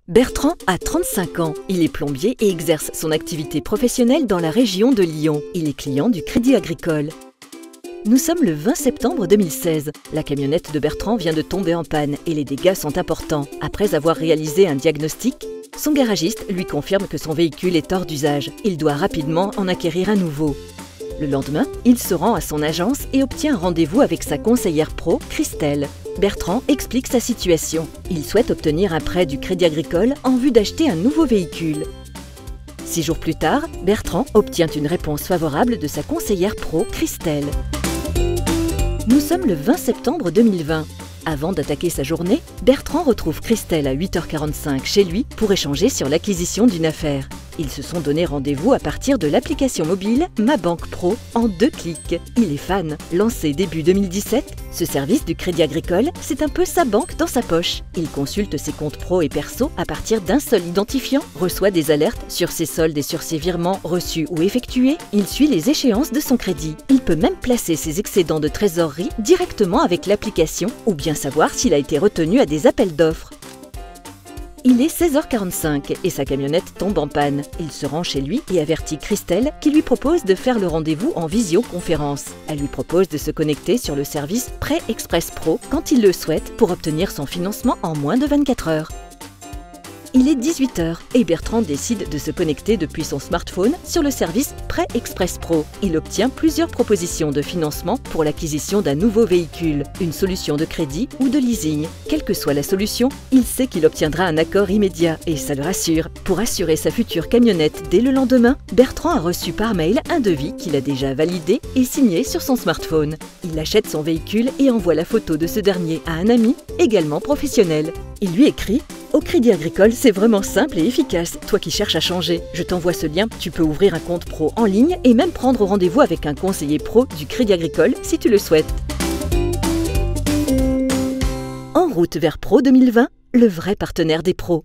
Bertrand a 35 ans. Il est plombier et exerce son activité professionnelle dans la région de Lyon. Il est client du Crédit Agricole. Nous sommes le 20 septembre 2016. La camionnette de Bertrand vient de tomber en panne et les dégâts sont importants. Après avoir réalisé un diagnostic, son garagiste lui confirme que son véhicule est hors d'usage. Il doit rapidement en acquérir un nouveau. Le lendemain, il se rend à son agence et obtient un rendez-vous avec sa conseillère pro, Christelle. Bertrand explique sa situation. Il souhaite obtenir un prêt du Crédit Agricole en vue d'acheter un nouveau véhicule. 6 jours plus tard, Bertrand obtient une réponse favorable de sa conseillère pro, Christelle. Nous sommes le 20 septembre 2020. Avant d'attaquer sa journée, Bertrand retrouve Christelle à 8h45 chez lui pour échanger sur l'acquisition d'une affaire. Ils se sont donné rendez-vous à partir de l'application mobile Ma Banque Pro en 2 clics. Il est fan. Lancé début 2017, ce service du Crédit Agricole, c'est un peu sa banque dans sa poche. Il consulte ses comptes pro et perso à partir d'un seul identifiant, reçoit des alertes sur ses soldes et sur ses virements reçus ou effectués. Il suit les échéances de son crédit. Il peut même placer ses excédents de trésorerie directement avec l'application ou bien savoir s'il a été retenu à des appels d'offres. Il est 16h45 et sa camionnette tombe en panne. Il se rend chez lui et avertit Christelle qui lui propose de faire le rendez-vous en visioconférence. Elle lui propose de se connecter sur le service Prêt Express Pro quand il le souhaite pour obtenir son financement en moins de 24 heures. Il est 18h et Bertrand décide de se connecter depuis son smartphone sur le service Prêt Express Pro. Il obtient plusieurs propositions de financement pour l'acquisition d'un nouveau véhicule, une solution de crédit ou de leasing. Quelle que soit la solution, il sait qu'il obtiendra un accord immédiat et ça le rassure. Pour assurer sa future camionnette dès le lendemain, Bertrand a reçu par mail un devis qu'il a déjà validé et signé sur son smartphone. Il achète son véhicule et envoie la photo de ce dernier à un ami, également professionnel. Il lui écrit: au Crédit Agricole, c'est vraiment simple et efficace. Toi qui cherches à changer, je t'envoie ce lien. Tu peux ouvrir un compte pro en ligne et même prendre rendez-vous avec un conseiller pro du Crédit Agricole si tu le souhaites. En route vers Pro 2020, le vrai partenaire des pros.